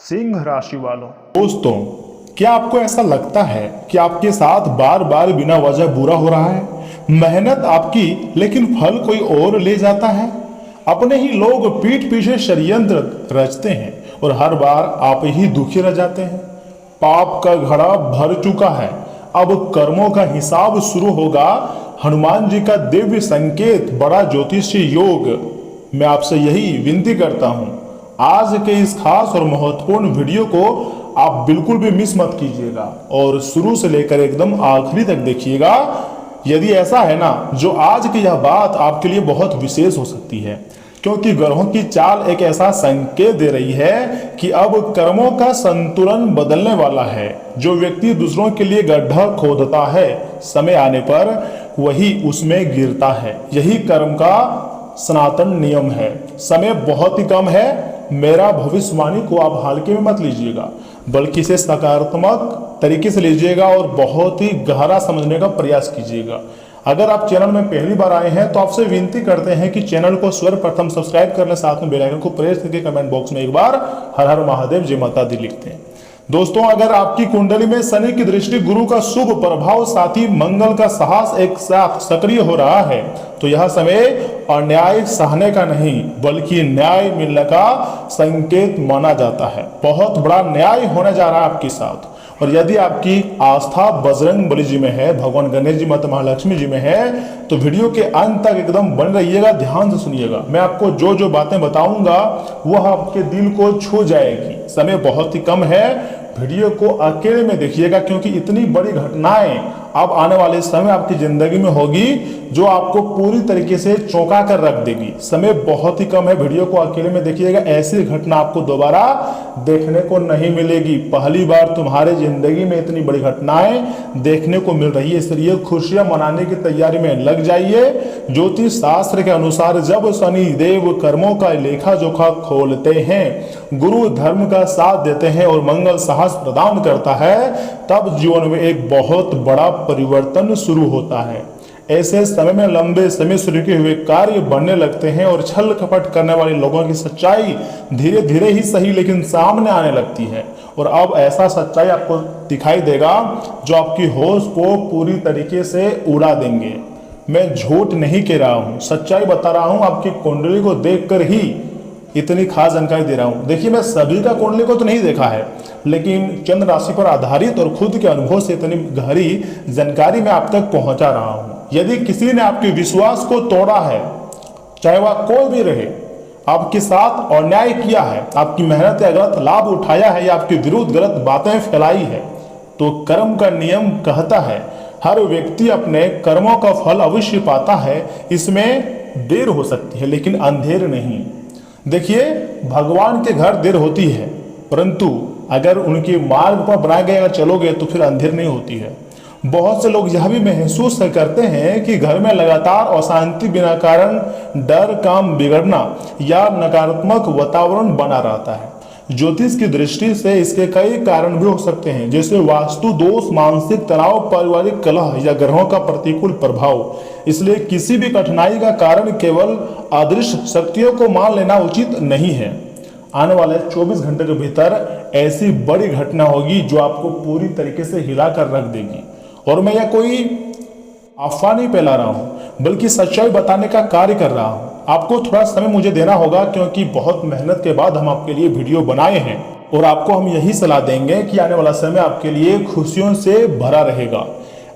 सिंह राशि वालों, दोस्तों, क्या आपको ऐसा लगता है कि आपके साथ बार बार बिना वजह बुरा हो रहा है? मेहनत आपकी लेकिन फल कोई और ले जाता है। अपने ही लोग पीठ पीछे षड्यंत्र रचते हैं और हर बार आप ही दुखी रह जाते हैं। पाप का घड़ा भर चुका है, अब कर्मों का हिसाब शुरू होगा। हनुमान जी का दिव्य संकेत, बड़ा ज्योतिषी योग। मैं आपसे यही विनती करता हूं, आज के इस खास और महत्वपूर्ण वीडियो को आप बिल्कुल भी मिस मत कीजिएगा और शुरू से लेकर एकदम आखिरी तक देखिएगा। यदि ऐसा है ना, जो आज की यह बात आपके लिए बहुत विशेष हो सकती है, क्योंकि ग्रहों की चाल एक ऐसा संकेत दे रही है कि अब कर्मों का संतुलन बदलने वाला है। जो व्यक्ति दूसरों के लिए गड्ढा खोदता है, समय आने पर वही उसमें गिरता है। यही कर्म का सनातन नियम है। समय बहुत ही कम है। मेरा भविष्यवाणी को आप हल्के में मत लीजिएगा, बल्कि इसे सकारात्मक तरीके से लीजिएगा और बहुत ही गहरा समझने का प्रयास कीजिएगा। अगर आप चैनल में पहली बार आए हैं तो आपसे विनती करते हैं कि चैनल को सर्वप्रथम सब्सक्राइब कर लें, साथ में बेल आइकन को प्रेस करके कमेंट बॉक्स में एक बार हर हर महादेव जय माता दी लिखते हैं। दोस्तों, अगर आपकी कुंडली में शनि की दृष्टि, गुरु का शुभ प्रभाव, साथी मंगल का साहस एक साथ सक्रिय हो रहा है, तो यह समय अन्याय सहने का नहीं बल्कि न्याय मिलने का संकेत माना जाता है। बहुत बड़ा न्याय होने जा रहा है आपके साथ। और यदि आपकी आस्था बजरंग बली जी में है, भगवान गणेश जी, माता महालक्ष्मी जी में है, तो वीडियो के अंत तक एकदम बन रहिएगा, ध्यान से सुनिएगा। मैं आपको जो जो बातें बताऊंगा वह आपके दिल को छू जाएगी। समय बहुत ही कम है, वीडियो को अकेले में देखिएगा, क्योंकि इतनी बड़ी घटनाएं अब आने वाले समय आपकी जिंदगी में होगी जो आपको पूरी तरीके से चौंका कर रख देगी। समय बहुत ही कम है, वीडियो को अकेले में देखिएगा। ऐसी घटना आपको दोबारा देखने को नहीं मिलेगी। पहली बार तुम्हारे जिंदगी में इतनी बड़ी घटनाएं देखने को मिल रही है, इसलिए खुशियां मनाने की तैयारी में लग जाइए। ज्योतिष शास्त्र के अनुसार जब शनि देव कर्मों का लेखा जोखा खोलते हैं, गुरु धर्म का साथ देते हैं और मंगल साहस प्रदान करता है, तब जीवन में एक बहुत बड़ा परिवर्तन शुरू होता है। ऐसे समय में लंबे समय से रुके हुए कार्य बनने लगते हैं और छल कपट करने वाले लोगों की सच्चाई धीरे धीरे ही सही लेकिन सामने आने लगती है। और अब ऐसा सच्चाई आपको दिखाई देगा जो आपकी होश को पूरी तरीके से उड़ा देंगे। मैं झूठ नहीं कह रहा हूं, सच्चाई बता रहा हूं। आपकी कुंडली को देखकर ही इतनी खास जानकारी दे रहा हूं। देखिए, मैं सभी का कुंडली को तो नहीं देखा है, लेकिन चंद्र राशि पर आधारित और खुद के अनुभव से इतनी गहरी जानकारी मैं आप तक पहुंचा रहा हूं। यदि किसी ने आपके विश्वास को तोड़ा है, चाहे वह कोई भी रहे, आपके साथ अन्याय किया है, आपकी मेहनत या गलत लाभ उठाया है या आपके विरुद्ध गलत बातें फैलाई है, तो कर्म का नियम कहता है हर व्यक्ति अपने कर्मों का फल अवश्य पाता है। इसमें देर हो सकती है लेकिन अंधेर नहीं। देखिए, भगवान के घर देर होती है, परंतु अगर उनके मार्ग पर बनाए गए अगर चलोगे तो फिर अंधेर नहीं होती है। बहुत से लोग यह भी महसूस करते हैं कि घर में लगातार अशांति, बिना कारण डर, काम बिगड़ना या नकारात्मक वातावरण बना रहता है। ज्योतिष की दृष्टि से इसके कई कारण भी हो सकते हैं, जैसे वास्तु दोष, मानसिक तनाव, पारिवारिक कलह या ग्रहों का प्रतिकूल प्रभाव। इसलिए किसी भी कठिनाई का कारण केवल अदृश्य शक्तियों को मान लेना उचित नहीं है। आने वाले 24 घंटे के भीतर ऐसी बड़ी घटना होगी जो आपको पूरी तरीके से हिला कर रख देगी। और मैं यह कोई अफवाह नहीं फैला रहा हूं, बल्कि सच्चाई बताने का कार्य कर रहा हूं। आपको थोड़ा समय मुझे देना होगा, क्योंकि बहुत मेहनत के बाद हम आपके लिए वीडियो बनाए हैं और आपको हम यही सलाह देंगे कि आने वाला समय आपके लिए खुशियों से भरा रहेगा।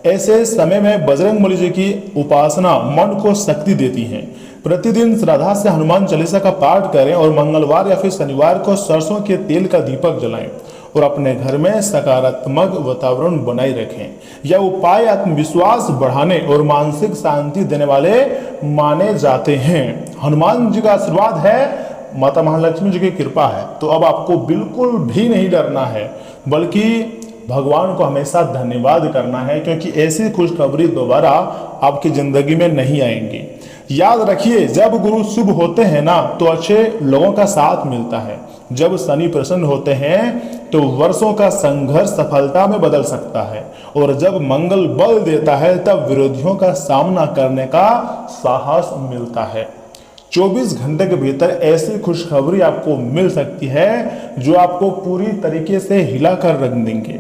ऐसे समय में बजरंग बली जी की उपासना मन को शक्ति देती है। प्रतिदिन श्रद्धा से हनुमान चालीसा का पाठ करें और मंगलवार या फिर शनिवार को सरसों के तेल का दीपक जलाएं और अपने घर में सकारात्मक वातावरण बनाए रखें। यह उपाय आत्मविश्वास बढ़ाने और मानसिक शांति देने वाले माने जाते हैं। हनुमान जी का आशीर्वाद है, माता महालक्ष्मी जी की कृपा है, तो अब आपको बिल्कुल भी नहीं डरना है, बल्कि भगवान को हमेशा धन्यवाद करना है, क्योंकि ऐसी खुशखबरी दोबारा आपकी जिंदगी में नहीं आएंगी। याद रखिए, जब गुरु शुभ होते हैं ना, तो अच्छे लोगों का साथ मिलता है। जब शनि प्रसन्न होते हैं तो वर्षों का संघर्ष सफलता में बदल सकता है, और जब मंगल बल देता है तब विरोधियों का सामना करने का साहस मिलता है। 24 घंटे के भीतर ऐसी खुशखबरी आपको मिल सकती है जो आपको पूरी तरीके से हिला कर रख देंगे।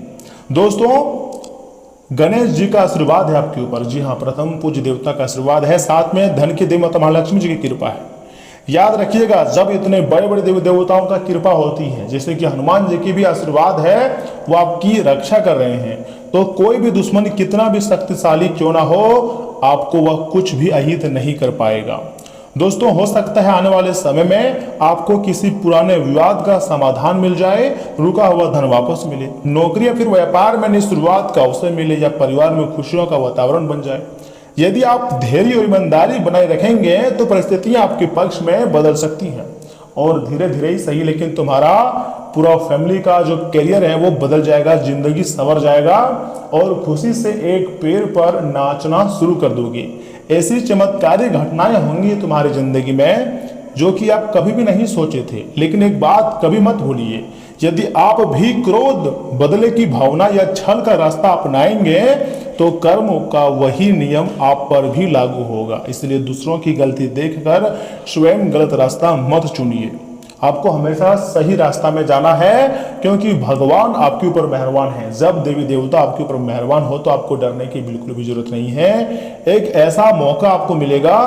दोस्तों, गणेश जी का आशीर्वाद है आपके ऊपर। जी हाँ, प्रथम पूज्य देवता का आशीर्वाद है, साथ में धन की देवी माता महालक्ष्मी जी की कृपा है। याद रखिएगा, जब इतने बड़े बड़े देवी देवताओं का कृपा होती है, जैसे कि हनुमान जी की भी आशीर्वाद है, वो आपकी रक्षा कर रहे हैं, तो कोई भी दुश्मन कितना भी शक्तिशाली क्यों ना हो, आपको वह कुछ भी अहित नहीं कर पाएगा। दोस्तों, हो सकता है आने वाले समय में आपको किसी पुराने विवाद का समाधान मिल जाए, रुका हुआ धन वापस मिले, नौकरी या फिर व्यापार में नई शुरुआत का अवसर मिले, या परिवार में खुशियों का वातावरण बन जाए। यदि आप धैर्य और ईमानदारी बनाए रखेंगे तो परिस्थितियां आपके पक्ष में बदल सकती हैं, और धीरे धीरे ही सही, लेकिन तुम्हारा पूरा फैमिली का जो करियर है वो बदल जाएगा, जिंदगी संवर जाएगा, और खुशी से एक पैर पर नाचना शुरू कर दोगे। ऐसी चमत्कारी घटनाएं होंगी तुम्हारी जिंदगी में जो कि आप कभी भी नहीं सोचे थे। लेकिन एक बात कभी मत भूलिए, यदि आप भी क्रोध, बदले की भावना या छल का रास्ता अपनाएंगे तो कर्म का वही नियम आप पर भी लागू होगा। इसलिए दूसरों की गलती देखकर स्वयं गलत रास्ता मत चुनिए। आपको हमेशा सही रास्ता में जाना है, क्योंकि भगवान आपके ऊपर मेहरबान है। जब देवी देवता आपके ऊपर मेहरबान हो तो आपको डरने की बिल्कुल भी जरूरत नहीं है। एक ऐसा मौका आपको मिलेगा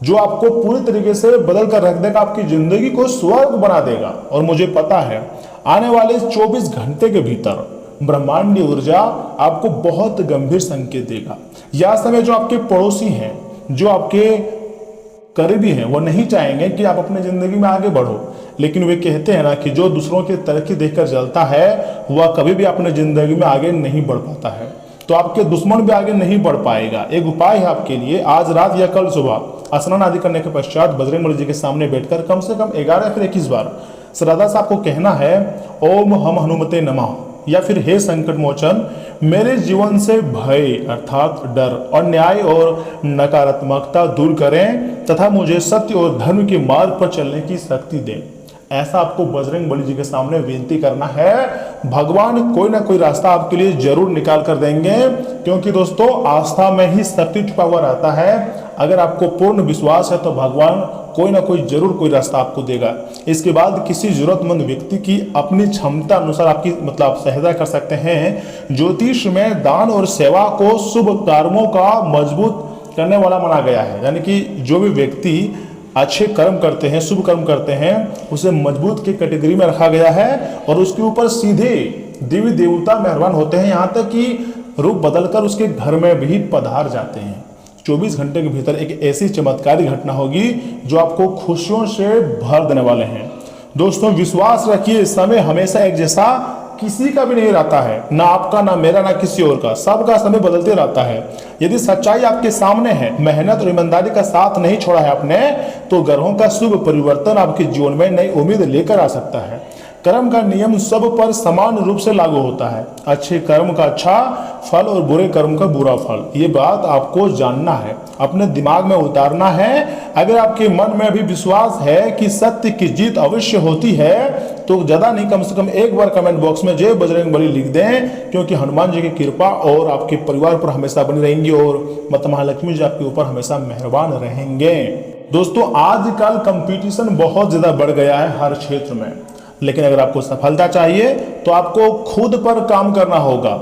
जो आपको पूरी तरीके से बदल कर रख देगा, आपकी जिंदगी को स्वर्ग बना देगा। और मुझे पता है आने वाले 24 घंटे के भीतर ब्रह्मांडीय ऊर्जा आपको बहुत गंभीर संकेत देगा। यह समय जो आपके पड़ोसी हैं, जो आपके करीबी हैं, वो नहीं चाहेंगे कि आप अपने जिंदगी में आगे बढ़ो, लेकिन वे कहते हैं ना कि जो दूसरों की तरक्की देखकर जलता है वह कभी भी अपने जिंदगी में आगे नहीं बढ़ पाता है। तो आपके दुश्मन भी आगे नहीं बढ़ पाएगा। एक उपाय है आपके लिए, आज रात या कल सुबह स्नान आदि करने के पश्चात बजरंगबली जी के सामने बैठकर कम से कम 11 या फिर 21 बार श्रद्धा से आपको कहना है, ओम हम हनुमते नमः, या फिर हे संकट मोचन, मेरे जीवन से भय अर्थात डर, अन्याय और नकारात्मकता दूर करें तथा मुझे सत्य और धर्म के मार्ग पर चलने की शक्ति दें। ऐसा आपको बजरंगबली जी के सामने विनती करना है। भगवान कोई ना कोई रास्ता आपके लिए जरूर निकाल कर देंगे, क्योंकि दोस्तों आस्था में ही शक्ति छुपा हुआ रहता है। अगर आपको पूर्ण विश्वास है तो भगवान कोई ना कोई जरूर कोई रास्ता आपको देगा। इसके बाद किसी जरूरतमंद व्यक्ति की अपनी क्षमता अनुसार आपकी आप सहायता कर सकते हैं। ज्योतिष में दान और सेवा को शुभ कर्मों का मजबूत करने वाला माना गया है, यानी कि जो भी व्यक्ति अच्छे कर्म करते हैं, शुभ कर्म करते हैं, उसे मजबूत की कैटेगरी में रखा गया है, और उसके ऊपर सीधे देवी देवता मेहरबान होते हैं, यहाँ तक कि रूप बदलकर उसके घर में भी पधार जाते हैं। 24 घंटे के भीतर एक ऐसी चमत्कारी घटना होगी जो आपको खुशियों से भर देने वाले हैं। दोस्तों, विश्वास रखिए, समय हमेशा एक जैसा किसी का भी नहीं रहता है, ना आपका, ना मेरा, ना किसी और का। सबका समय बदलते रहता है। यदि सच्चाई आपके सामने है, मेहनत और ईमानदारी का साथ नहीं छोड़ा है आपने, तो ग्रहों का शुभ परिवर्तन आपके जीवन में नई उम्मीद लेकर आ सकता है। कर्म का नियम सब पर समान रूप से लागू होता है। अच्छे कर्म का अच्छा फल और बुरे कर्म का बुरा फल, ये बात आपको जानना है, अपने दिमाग में उतारना है। अगर आपके मन में भी विश्वास है कि सत्य की जीत अवश्य होती है, तो ज्यादा नहीं, कम से कम एक बार कमेंट बॉक्स में जय बजरंगबली लिख दें, क्योंकि हनुमान जी की कृपा और आपके परिवार पर हमेशा बनी रहेंगी, और माता महालक्ष्मी जी आपके ऊपर हमेशा मेहरबान रहेंगे। दोस्तों, आजकल कंपटीशन बहुत ज्यादा बढ़ गया है हर क्षेत्र में, लेकिन अगर आपको सफलता चाहिए तो आपको खुद पर काम करना होगा।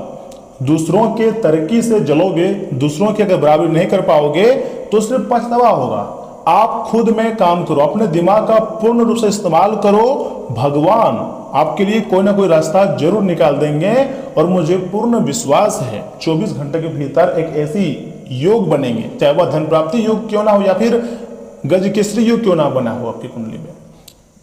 दूसरों के तरक्की से जलोगे, दूसरों की अगर बराबरी नहीं कर पाओगे तो सिर्फ पछतावा होगा। आप खुद में काम करो, अपने दिमाग का पूर्ण रूप से इस्तेमाल करो। भगवान आपके लिए कोई ना कोई रास्ता जरूर निकाल देंगे, और मुझे पूर्ण विश्वास है 24 घंटे के भीतर एक ऐसी योग बनेंगे, चाहे वह धन प्राप्ति योग क्यों ना हो या फिर गजकेसरी योग क्यों ना बना हो आपकी कुंडली में,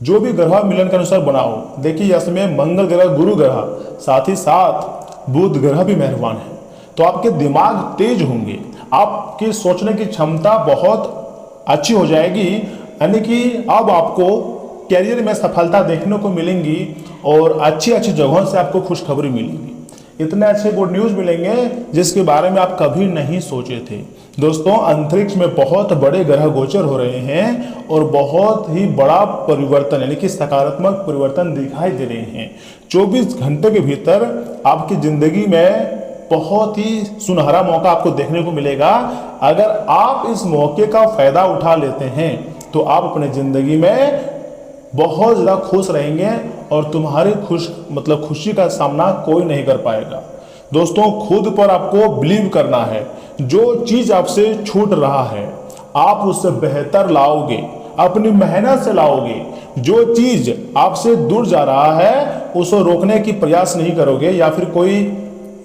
जो भी ग्रह मिलन के अनुसार बनाओ। देखिए इसमें मंगल ग्रह, गुरु ग्रह, साथ ही साथ बुध ग्रह भी मेहरबान है, तो आपके दिमाग तेज होंगे, आपकी सोचने की क्षमता बहुत अच्छी हो जाएगी। यानी कि अब आपको कैरियर में सफलता देखने को मिलेंगी, और अच्छी अच्छी जगहों से आपको खुशखबरी मिलेगी। इतने अच्छे गुड न्यूज मिलेंगे जिसके बारे में आप कभी नहीं सोचे थे। दोस्तों, अंतरिक्ष में बहुत बड़े ग्रह गोचर हो रहे हैं, और बहुत ही बड़ा परिवर्तन यानी कि सकारात्मक परिवर्तन दिखाई दे रहे हैं। 24 घंटे के भीतर आपकी जिंदगी में बहुत ही सुनहरा मौका आपको देखने को मिलेगा। अगर आप इस मौके का फायदा उठा लेते हैं तो आप अपने जिंदगी में बहुत ज़्यादा खुश रहेंगे और तुम्हारी खुशी का सामना कोई नहीं कर पाएगा। दोस्तों, खुद पर आपको बिलीव करना है। जो चीज़ आपसे छूट रहा है आप उससे बेहतर लाओगे, अपनी मेहनत से लाओगे। जो चीज़ आपसे दूर जा रहा है उसे रोकने की प्रयास नहीं करोगे, या फिर कोई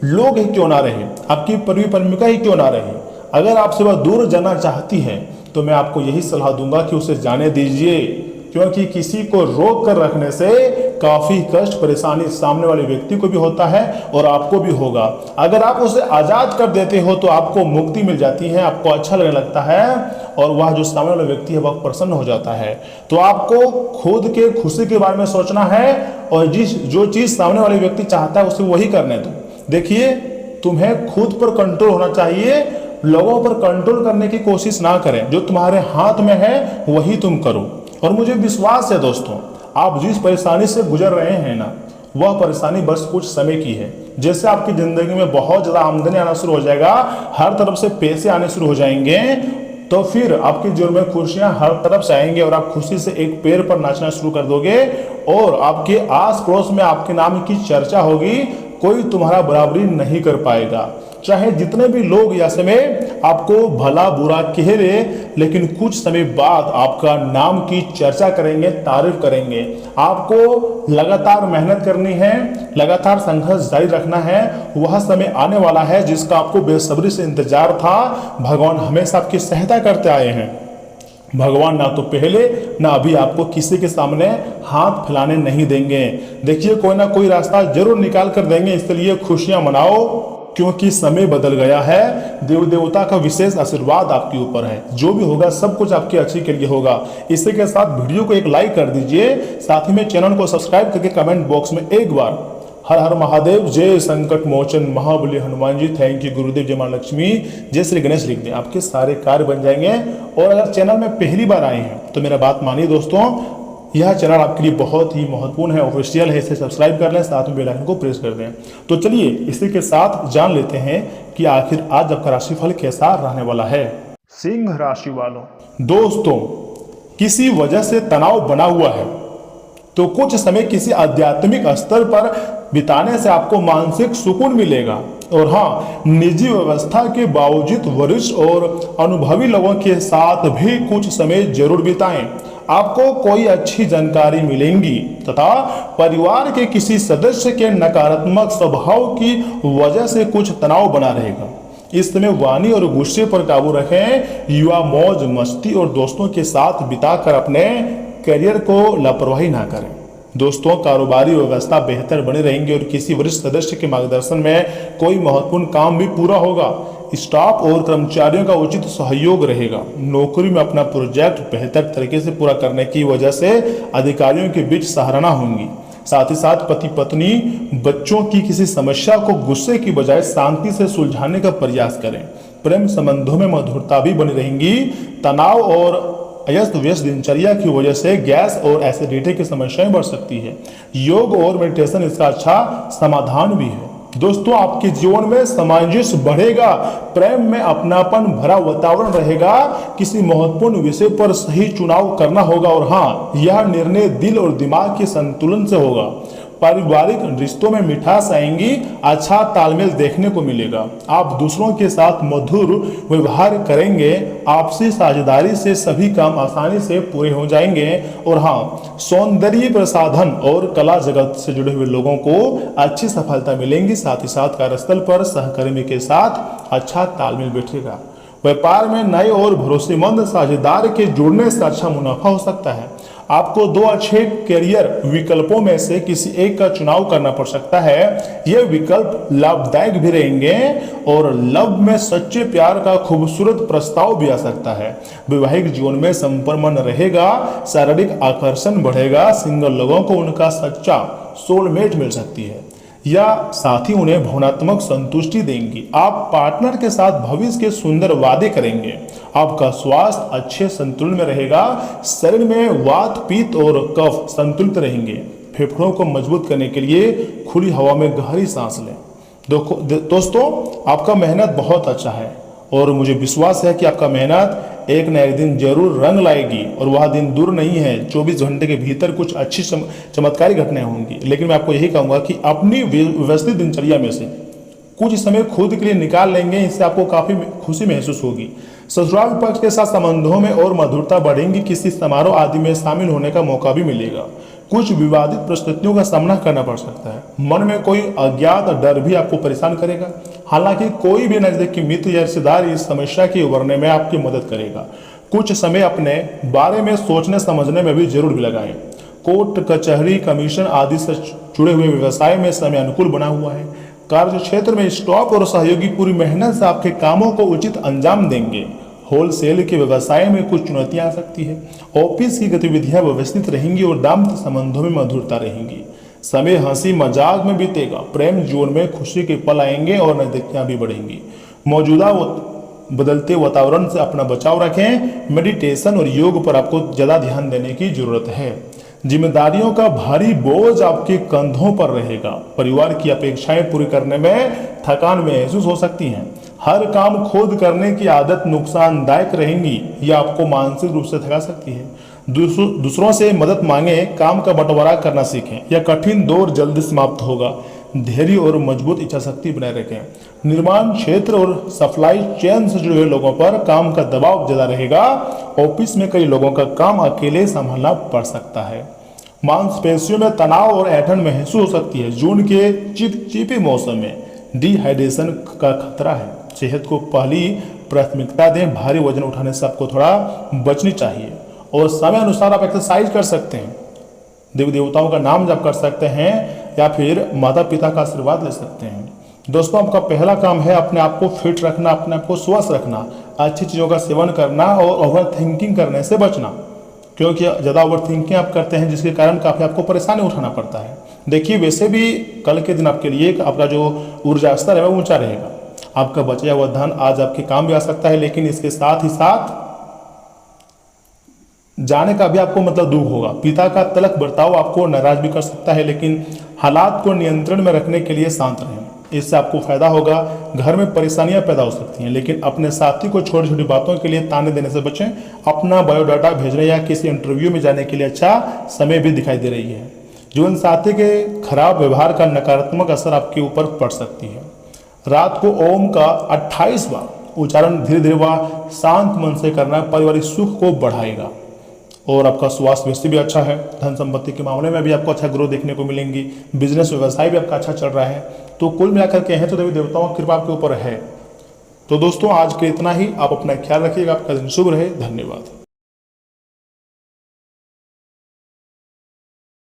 लोग ही क्यों ना रहे, आपकी परी प्रेमिका ही क्यों ना रहे, अगर आपसे वह दूर जाना चाहती है तो मैं आपको यही सलाह दूंगा कि उसे जाने दीजिए। क्योंकि किसी को रोक कर रखने से काफ़ी कष्ट परेशानी सामने वाले व्यक्ति को भी होता है और आपको भी होगा। अगर आप उसे आज़ाद कर देते हो तो आपको मुक्ति मिल जाती है, आपको अच्छा लगने लगता है और वह जो सामने वाला व्यक्ति है वह प्रसन्न हो जाता है। तो आपको खुद के खुशी के बारे में सोचना है और जो चीज़ सामने वाले व्यक्ति चाहता है उसे वही करने दो। देखिए, तुम्हें खुद पर कंट्रोल होना चाहिए, लोगों पर कंट्रोल करने की कोशिश ना करें। जो तुम्हारे हाथ में है वही तुम करो। और मुझे विश्वास है दोस्तों, आप जिस परेशानी से गुजर रहे हैं ना, वह परेशानी बस कुछ समय की है। जैसे आपकी जिंदगी में बहुत ज़्यादा आमदनी आना शुरू हो जाएगा, हर तरफ से पैसे आने शुरू हो जाएंगे, तो फिर आपके जीवन में खुशियां हर तरफ से आएंगे और आप खुशी से एक पैर पर नाचना शुरू कर दोगे और आपके आस पड़ोस में आपके नाम की चर्चा होगी। कोई तुम्हारा बराबरी नहीं कर पाएगा। चाहे जितने भी लोग या समय आपको भला बुरा कह रहे, लेकिन कुछ समय बाद आपका नाम की चर्चा करेंगे, तारीफ करेंगे। आपको लगातार मेहनत करनी है, लगातार संघर्ष जारी रखना है। वह समय आने वाला है जिसका आपको बेसब्री से इंतजार था। भगवान हमेशा आपकी सहायता करते आए हैं। भगवान ना तो पहले ना अभी आपको किसी के सामने हाथ फैलाने नहीं देंगे। देखिए, कोई ना कोई रास्ता जरूर निकाल कर देंगे। इसलिए खुशियां मनाओ, क्योंकि समय बदल गया है। देव देवता का विशेष आशीर्वाद आपके ऊपर है। जो भी होगा सब कुछ आपके अच्छे के लिए होगा। इसी के साथ वीडियो को एक लाइक कर दीजिए, साथ ही में चैनल को सब्सक्राइब करके कमेंट बॉक्स में एक बार हर हर महादेव, जय संकट मोचन महाबली हनुमान जी, थैंक यू गुरुदेव, जय मां लक्ष्मी, जय श्री गणेश लिख दें। आपके सारे कार्य बन जाएंगे। और अगर चैनल में पहली बार आए हैं तो मेरा बात मानिए दोस्तों, यह चैनल आपके लिए बहुत ही महत्वपूर्ण है, ऑफिशियल है। इसे सब्सक्राइब कर लें, साथ में बेल आइकन को प्रेस कर दें। तो चलिए इसी के साथ जान लेते हैं कि आखिर आज आपका राशिफल कैसा रहने वाला है। सिंह राशि वालों, दोस्तों, किसी वजह से तनाव बना हुआ है तो कुछ समय किसी आध्यात्मिक स्तर पर बिताने से आपको मानसिक सुकून मिलेगा। और हाँ, निजी व्यवस्था के बावजूद वरिष्ठ और अनुभवी लोगों के साथ भी कुछ समय जरूर बिताएं। आपको कोई अच्छी जानकारी मिलेंगी तथा परिवार के किसी सदस्य के नकारात्मक स्वभाव की वजह से कुछ तनाव बना रहेगा। इस समय वाणी और गुस्से पर काबू रखें। युवा मौज मस्ती और दोस्तों के साथ बिताकर अपने करियर को लापरवाही ना करें। दोस्तों, कारोबारी व्यवस्था बेहतर बनी रहेंगी और किसी वरिष्ठ सदस्य के मार्गदर्शन में कोई महत्वपूर्ण काम भी पूरा होगा। स्टाफ और कर्मचारियों का उचित सहयोग रहेगा। नौकरी में अपना प्रोजेक्ट बेहतर तरीके से पूरा करने की वजह से अधिकारियों के बीच सराहना होंगी। साथ ही साथ पति पत्नी बच्चों की किसी समस्या को गुस्से की बजाय शांति से सुलझाने का प्रयास करें। प्रेम संबंधों में मधुरता भी बनी रहेंगी। तनाव और अस्त व्यस्त दिनचर्या की वजह से गैस और एसिडिटी की समस्याएं बढ़ सकती है। योग और मेडिटेशन इसका अच्छा समाधान भी है। दोस्तों, आपके जीवन में सामंजस्य बढ़ेगा, प्रेम में अपनापन भरा वातावरण रहेगा। किसी महत्वपूर्ण विषय पर सही चुनाव करना होगा और हाँ, यह निर्णय दिल और दिमाग के संतुलन से होगा। पारिवारिक रिश्तों में मिठास आएंगी, अच्छा तालमेल देखने को मिलेगा। आप दूसरों के साथ मधुर व्यवहार करेंगे। आपसी साझेदारी से सभी काम आसानी से पूरे हो जाएंगे। और हाँ, सौंदर्य प्रसाधन और कला जगत से जुड़े हुए लोगों को अच्छी सफलता मिलेंगी। साथ ही साथ कार्यस्थल पर सहकर्मी के साथ अच्छा तालमेल बैठेगा। व्यापार में नए और भरोसेमंद साझेदार के जुड़ने से अच्छा मुनाफा हो सकता है। आपको दो अच्छे करियर विकल्पों में से किसी एक का चुनाव करना पड़ सकता है। ये विकल्प लाभदायक भी रहेंगे और लव में सच्चे प्यार का खूबसूरत प्रस्ताव भी आ सकता है। वैवाहिक जीवन में संपन्न रहेगा, शारीरिक आकर्षण बढ़ेगा। सिंगल लोगों को उनका सच्चा सोलमेट मिल सकती है या साथ ही उन्हें भावनात्मक संतुष्टि देंगी। आप पार्टनर के साथ भविष्य के सुंदर वादे करेंगे। आपका स्वास्थ्य अच्छे संतुलन में रहेगा। शरीर में वात पित्त और कफ संतुलित रहेंगे। फेफड़ों को मजबूत करने के लिए खुली हवा में गहरी सांस लें। दोस्तों, आपका मेहनत बहुत अच्छा है और मुझे विश्वास है कि आपका मेहनत एक न एक दिन जरूर रंग लाएगी और वह दिन दूर नहीं है। 24 घंटे के भीतर कुछ अच्छी चमत्कारी घटनाएं होंगी। लेकिन मैं आपको यही कहूंगा कि अपनी व्यवस्थित दिनचर्या में से कुछ समय खुद के लिए निकाल लेंगे, इससे आपको काफी खुशी महसूस होगी। ससुराल पक्ष के साथ संबंधों में और मधुरता बढ़ेंगी। किसी समारोह आदि में शामिल होने का मौका भी मिलेगा। कुछ विवादित परिस्थितियों का सामना करना पड़ सकता है। मन में कोई अज्ञात डर भी आपको परेशान करेगा। हालांकि कोई भी नजदीकी मित्र या रिश्तेदार इस समस्या के उभरने में आपकी मदद करेगा। कुछ समय अपने बारे में सोचने समझने में भी जरूर भी लगाएं। कोर्ट कचहरी कमीशन आदि से जुड़े हुए व्यवसाय में समय अनुकूल बना हुआ है। कार्य क्षेत्र में स्टाफ और सहयोगी पूरी मेहनत से आपके कामों को उचित अंजाम देंगे। होलसेल के व्यवसाय में कुछ चुनौतियां आ सकती है। ऑफिस की गतिविधियां व्यवस्थित रहेंगी और दाम्पत्य संबंधों में मधुरता रहेंगी। समय हंसी मजाक में बीतेगा। प्रेम जीवन में खुशी के पल आएंगे और नजदीकियां भी बढ़ेंगी। मौजूदा बदलते वातावरण से अपना बचाव रखें। मेडिटेशन और योग पर आपको ज्यादा ध्यान देने की जरूरत है। जिम्मेदारियों का भारी बोझ आपके कंधों पर रहेगा। परिवार की अपेक्षाएं पूरी करने में थकान महसूस हो सकती है। हर काम खुद करने की आदत नुकसानदायक रहेंगी या आपको मानसिक रूप से थका सकती है। दूसरों से मदद मांगे, काम का बंटवारा करना सीखें। यह कठिन दौर जल्दी समाप्त होगा। धैर्य और मजबूत इच्छा शक्ति बनाए रखें। निर्माण क्षेत्र और सप्लाई चेन से जुड़े हुए लोगों पर काम का दबाव ज्यादा रहेगा। ऑफिस में कई लोगों का काम अकेले संभालना पड़ सकता है। मांसपेशियों में तनाव और ऐंठन महसूस हो सकती है। जून के चिपचिपे मौसम में डिहाइड्रेशन का खतरा है। सेहत को पहली प्राथमिकता दें। भारी वजन उठाने से आपको थोड़ा बचनी चाहिए और समय अनुसार आप एक्सरसाइज कर सकते हैं। देवी देवताओं का नाम जप कर सकते हैं या फिर माता पिता का आशीर्वाद ले सकते हैं। दोस्तों, आपका पहला काम है अपने आप को फिट रखना, अपने आप को स्वस्थ रखना, अच्छी चीज़ों का सेवन करना और ओवर थिंकिंग करने से बचना, क्योंकि ज़्यादा ओवर थिंकिंग आप करते हैं जिसके कारण काफ़ी आपको परेशानी उठाना पड़ता है। देखिए, वैसे भी कल के दिन आपके लिए आपका जो ऊर्जा स्तर है वो ऊंचा रहेगा। आपका बचा हुआ धन आज आपके काम भी आ सकता है, लेकिन इसके साथ ही साथ जाने का भी आपको मतलब दुख होगा। पिता का तलख बर्ताव आपको नाराज भी कर सकता है, लेकिन हालात को नियंत्रण में रखने के लिए शांत रहें। इससे आपको फायदा होगा। घर में परेशानियां पैदा हो सकती हैं, लेकिन अपने साथी को छोटी छोटी बातों के लिए ताने देने से बचें। अपना बायोडाटा भेजने या किसी इंटरव्यू में जाने के लिए अच्छा समय भी दिखाई दे रही है। जीवन साथी के खराब व्यवहार का नकारात्मक असर आपके ऊपर पड़ सकती है। रात को ओम का 28 बार उच्चारण धीरे धीरे व शांत मन से करना पारिवारिक सुख को बढ़ाएगा और आपका स्वास्थ्य वैसे भी अच्छा है। धन संपत्ति के मामले में भी आपको अच्छा ग्रोथ देखने को मिलेंगी। बिजनेस व्यवसाय भी आपका अच्छा चल रहा है। तो कुल मिलाकर के हैं तो देवी देवताओं की कृपा आपके ऊपर है। तो दोस्तों, आज के इतना ही। आप अपना ख्याल रखिएगा। आपका दिन शुभ रहे। धन्यवाद।